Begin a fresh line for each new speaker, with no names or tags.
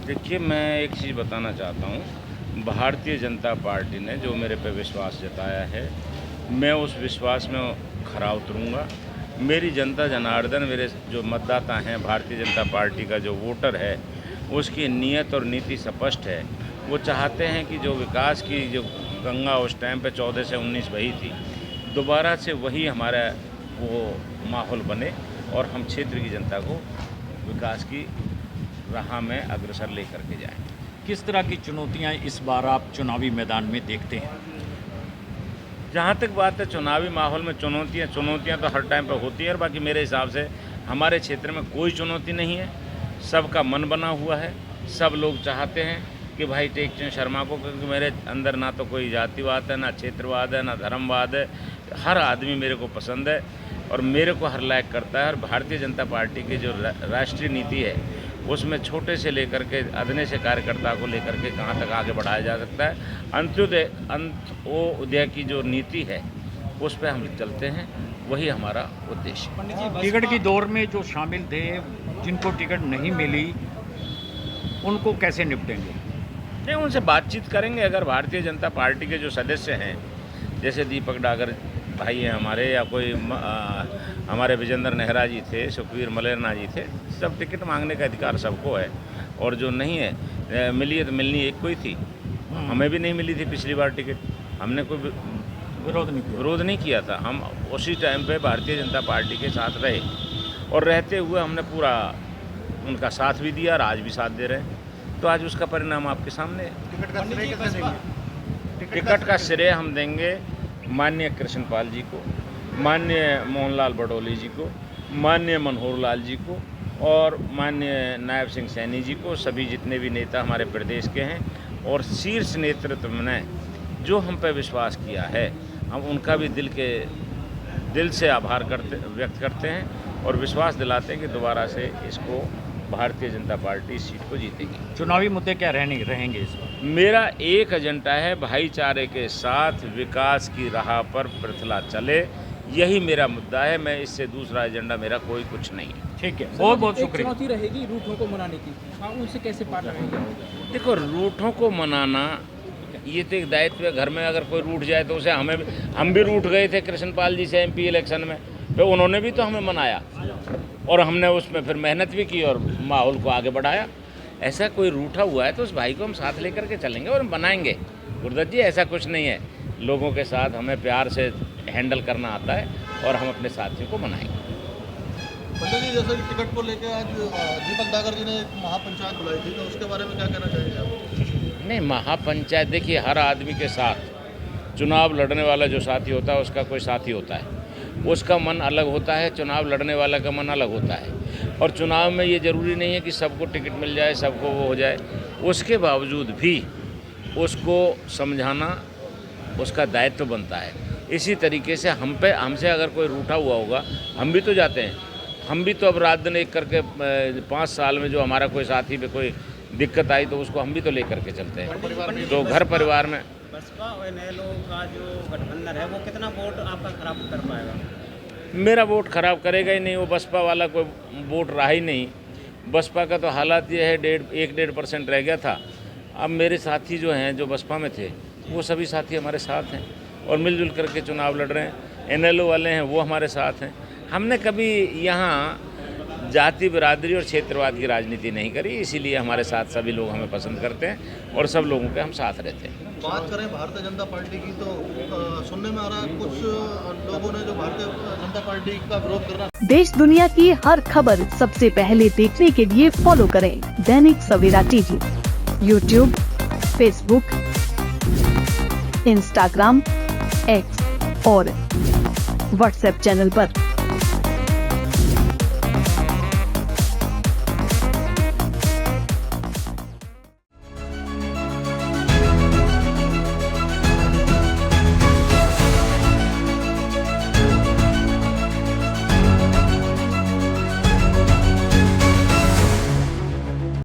देखिए, मैं एक चीज़ बताना चाहता हूँ। भारतीय जनता पार्टी ने जो मेरे पे विश्वास जताया है, मैं उस विश्वास में खरा उतरूँगा। मेरी जनता जनार्दन, मेरे जो मतदाता हैं, भारतीय जनता पार्टी का जो वोटर है, उसकी नीयत और नीति स्पष्ट है। वो चाहते हैं कि जो विकास की जो गंगा उस टाइम पे 14 से 19 बही थी, दोबारा से वही हमारा वो माहौल बने और हम क्षेत्र की जनता को विकास की राह में अग्रसर लेकर के जाएँ।
किस तरह की चुनौतियां इस बार आप चुनावी मैदान में देखते हैं?
जहाँ तक बात है चुनावी माहौल में चुनौतियाँ तो हर टाइम पर होती हैं, और बाकी मेरे हिसाब से हमारे क्षेत्र में कोई चुनौती नहीं है। सबका मन बना हुआ है। सब लोग चाहते हैं कि भाई टेकचंद शर्मा को, क्योंकि मेरे अंदर ना तो कोई जातिवाद है, ना क्षेत्रवाद है, ना धर्मवाद है। हर आदमी मेरे को पसंद है और मेरे को हर लायक करता है। और भारतीय जनता पार्टी की जो राष्ट्रीय नीति है, उसमें छोटे से लेकर के अदने से कार्यकर्ता को लेकर के कहाँ तक आगे बढ़ाया जा सकता है। अंत्योदय की जो नीति है, उस पर हम चलते हैं। वही हमारा उद्देश्य है।
टिकट की दौड़ में जो शामिल थे, जिनको टिकट नहीं मिली, उनको कैसे निपटेंगे?
नहीं, उनसे बातचीत करेंगे। अगर भारतीय जनता पार्टी के जो सदस्य हैं, जैसे दीपक डागर भाई हैं हमारे, या कोई हमारे विजेंद्र नेहरा जी थे, सुखवीर मलेरना जी थे, सब टिकट मांगने का अधिकार सबको है। और जो नहीं है, मिली है तो मिलनी एक को ही थी। हमें भी नहीं मिली थी पिछली बार टिकट, हमने कोई विरोध नहीं किया था। हम उसी टाइम पे भारतीय जनता पार्टी के साथ रहे और रहते हुए हमने पूरा उनका साथ भी दिया और आज भी साथ दे रहे हैं। तो आज उसका परिणाम आपके सामने है। टिकट का श्रेय हम देंगे माननीय कृष्णपाल जी को, माननीय मोहनलाल बडोली जी को, माननीय मनोहर लाल जी को और माननीय नायब सिंह सैनी जी को। सभी जितने भी नेता हमारे प्रदेश के हैं और शीर्ष नेतृत्व ने जो हम पे विश्वास किया है, हम उनका भी दिल से आभार व्यक्त करते हैं और विश्वास दिलाते हैं कि दोबारा से इसको भारतीय जनता पार्टी इस सीट को जीतेगी।
चुनावी मुद्दे क्या रहेंगे इस बार?
मेरा एक एजेंडा है, भाईचारे के साथ विकास की राह पर पृथला चले। यही मेरा मुद्दा है। मैं इससे दूसरा एजेंडा मेरा कोई कुछ नहीं है।
ठीक है, बहुत बहुत शुक्रिया।
चुनौती रहेगी रूठों को मनाने की, हाँ, उनसे कैसे पार लगेंगे?
देखो, रूठों को मनाना ये तो एक दायित्व है। घर में अगर कोई रूठ जाए तो उसे हम भी रूठ गए थे कृष्णपाल जी से एमपी इलेक्शन में, तो उन्होंने भी तो हमें मनाया और हमने उसमें फिर मेहनत भी की और माहौल को आगे बढ़ाया। ऐसा कोई रूठा हुआ है तो उस भाई को हम साथ लेकर के चलेंगे और हम बनाएंगे। गुरुदत्त जी, ऐसा कुछ नहीं है। लोगों के साथ हमें प्यार से हैंडल करना आता है और हम अपने साथियों को बनाएंगे।
पंडित जी, जैसे टिकट को लेकर आज दीपक डागर जी ने एक महापंचायत बुलाई थी, तो उसके बारे में क्या कहना चाहेंगे आप?
नहीं, महापंचायत, देखिए, हर आदमी के साथ चुनाव लड़ने वाला जो साथी होता है उसका कोई साथी होता है, उसका मन अलग होता है, चुनाव लड़ने वाला का मन अलग होता है। और चुनाव में ये ज़रूरी नहीं है कि सबको टिकट मिल जाए, सबको वो हो जाए। उसके बावजूद भी उसको समझाना उसका दायित्व बनता है। इसी तरीके से हमसे अगर कोई रूठा हुआ होगा, हम भी तो जाते हैं। हम भी तो अब रात दिन एक करके 5 साल में जो हमारा कोई साथी पे कोई दिक्कत आई तो उसको हम भी तो लेकर के चलते हैं। तो घर परिवार में
बसपा और इनेलो का जो गठबंधन है, वो कितना वोट आपका खराब कर पाएगा?
मेरा वोट खराब करेगा ही नहीं। वो बसपा वाला कोई वोट रहा ही नहीं। बसपा का तो हालात ये है, 1-1.5% रह गया था। अब मेरे साथी जो हैं, जो बसपा में थे, वो सभी साथी हमारे साथ हैं और मिलजुल करके चुनाव लड़ रहे हैं। एनएलओ वाले हैं, वो हमारे साथ हैं। हमने कभी यहाँ जाति, बिरादरी और क्षेत्रवाद की राजनीति नहीं करी, इसीलिए हमारे साथ सभी लोग हमें पसंद करते हैं और सब लोगों के हम साथ रहते हैं।
बात करें भारतीय जनता पार्टी की, तो सुनने में आ रहा है कुछ लोगों ने जो भारतीय जनता पार्टी का विरोध कर रहा है।
देश दुनिया की हर खबर सबसे पहले देखने के लिए फॉलो करें Dainik Savera TV, YouTube, Facebook, Instagram, X और व्हाट्सएप चैनल पर।